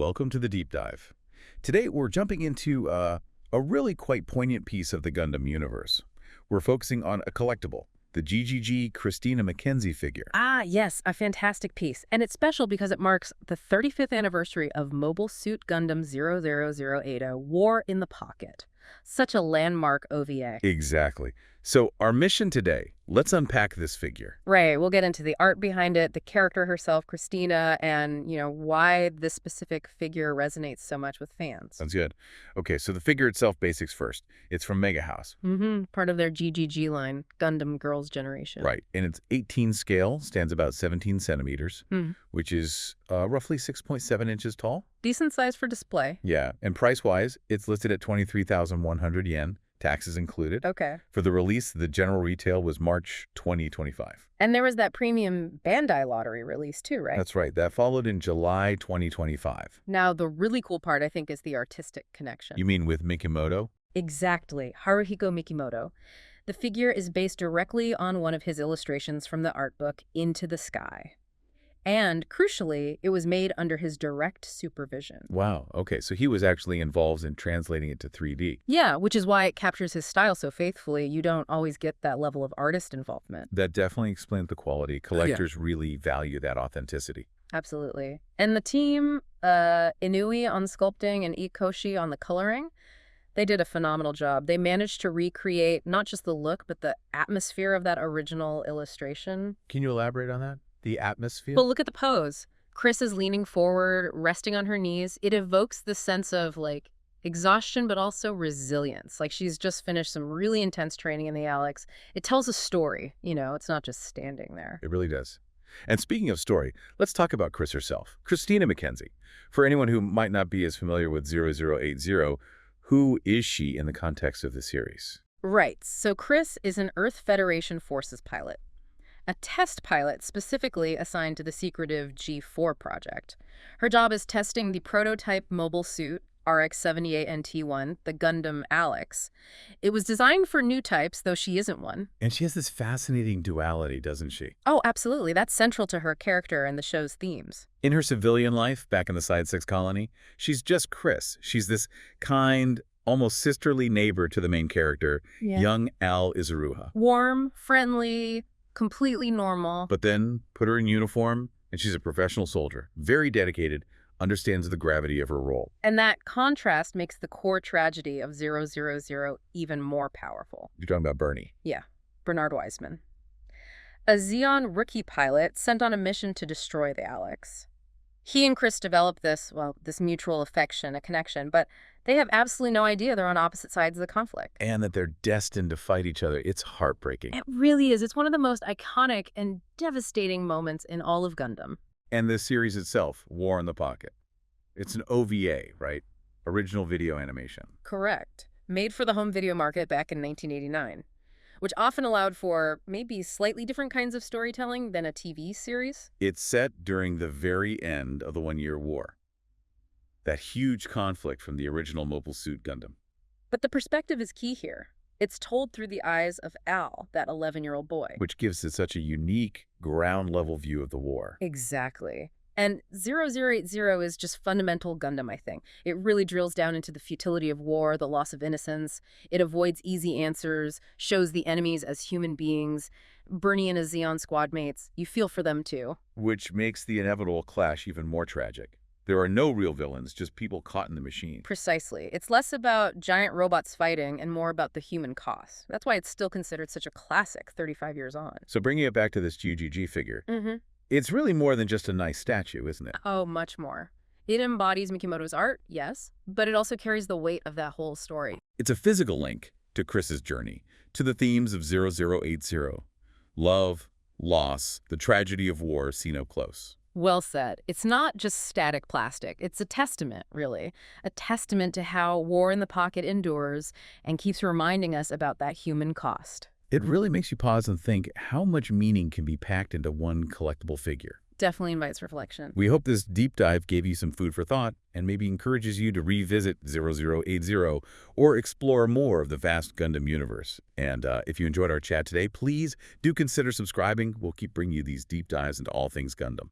welcome to the deep dive. Today we're jumping into a really quite poignant piece of the Gundam universe. We're focusing on a collectible, the GGG Christina Mackenzie figure. Ah, yes, a fantastic piece. And it's special because it marks the 35th anniversary of Mobile Suit Gundam 00080 War in the Pocket. Such a landmark OVA. Exactly. So our mission today, let's unpack this figure. Right, we'll get into the art behind it, the character herself, Christina, and, why this specific figure resonates so much with fans. Sounds good. Okay, so the figure itself, basics first. It's from MegaHouse. Part of their GGG line, Gundam Girls Generation. Right, and its 18 scale stands about 17 centimeters, which is roughly 6.7 inches tall. Decent size for display. Yeah, and price-wise, it's listed at 23,100 yen. Taxes included. Okay. For the release, the general retail was March 2025. And there was that premium Bandai lottery release too, right? That's right. That followed in July 2025. Now, the really cool part, I think, is the artistic connection. You mean with Mikimoto? Exactly. Haruhiko Mikimoto. The figure is based directly on one of his illustrations from the art book, Into the Sky. And, crucially, it was made under his direct supervision. Wow. Okay, so he was actually involved in translating it to 3D. Yeah, which is why it captures his style so faithfully. You don't always get that level of artist involvement. That definitely explains the quality. Collectors really value that authenticity. Absolutely. And the team, Inui on sculpting and Ikoshi on the coloring, they did a phenomenal job. They managed to recreate not just the look, but the atmosphere of that original illustration. Can you elaborate on that? The atmosphere? Well, look at the pose. Chris is leaning forward, resting on her knees. It evokes the sense of, exhaustion, but also resilience. Like she's just finished some really intense training in the Alex. It tells a story, it's not just standing there. It really does. And speaking of story, let's talk about Chris herself, Christina Mackenzie. For anyone who might not be as familiar with 0080, who is she in the context of the series? Right. So Chris is an Earth Federation Forces pilot. A test pilot specifically assigned to the secretive G4 project. Her job is testing the prototype mobile suit, RX-78NT1, the Gundam Alex. It was designed for new types, though she isn't one. And she has this fascinating duality, doesn't she? Oh, absolutely. That's central to her character and the show's themes. In her civilian life, back in the Side 6 colony, she's just Chris. She's this kind, almost sisterly neighbor to the main character, young Al Izaruha. Warm, friendly, completely normal. But then put her in uniform, and she's a professional soldier, very dedicated, understands the gravity of her role. And that contrast makes the core tragedy of 000 even more powerful. You're talking about Bernie. Yeah, Bernard Wiseman. A Zeon rookie pilot sent on a mission to destroy the Alex. He and Chris develop this mutual affection, a connection, but they have absolutely no idea they're on opposite sides of the conflict. And that they're destined to fight each other. It's heartbreaking. It really is. It's one of the most iconic and devastating moments in all of Gundam. And the series itself, War in the Pocket. It's an OVA, right? Original video animation. Correct. Made for the home video market back in 1989, which often allowed for maybe slightly different kinds of storytelling than a TV series. It's set during the very end of the One-Year War. That huge conflict from the original Mobile Suit Gundam. But the perspective is key here. It's told through the eyes of Al, that 11-year-old boy. Which gives it such a unique, ground-level view of the war. Exactly. And 0080 is just fundamental Gundam, I think. It really drills down into the futility of war, the loss of innocence. It avoids easy answers, shows the enemies as human beings. Bernie and his Zeon squad mates, you feel for them too. Which makes the inevitable clash even more tragic. There are no real villains, just people caught in the machine. Precisely. It's less about giant robots fighting and more about the human cost. That's why it's still considered such a classic 35 years on. So bringing it back to this GGG figure, it's really more than just a nice statue, isn't it? Oh, much more. It embodies Mikimoto's art, yes, but it also carries the weight of that whole story. It's a physical link to Chris's journey, to the themes of 0080. Love, loss, the tragedy of war seen up close. Well said. It's not just static plastic. It's a testament, really. A testament to how War in the Pocket endures and keeps reminding us about that human cost. It really makes you pause and think how much meaning can be packed into one collectible figure. Definitely invites reflection. We hope this deep dive gave you some food for thought and maybe encourages you to revisit 0080 or explore more of the vast Gundam universe. And if you enjoyed our chat today, please do consider subscribing. We'll keep bringing you these deep dives into all things Gundam.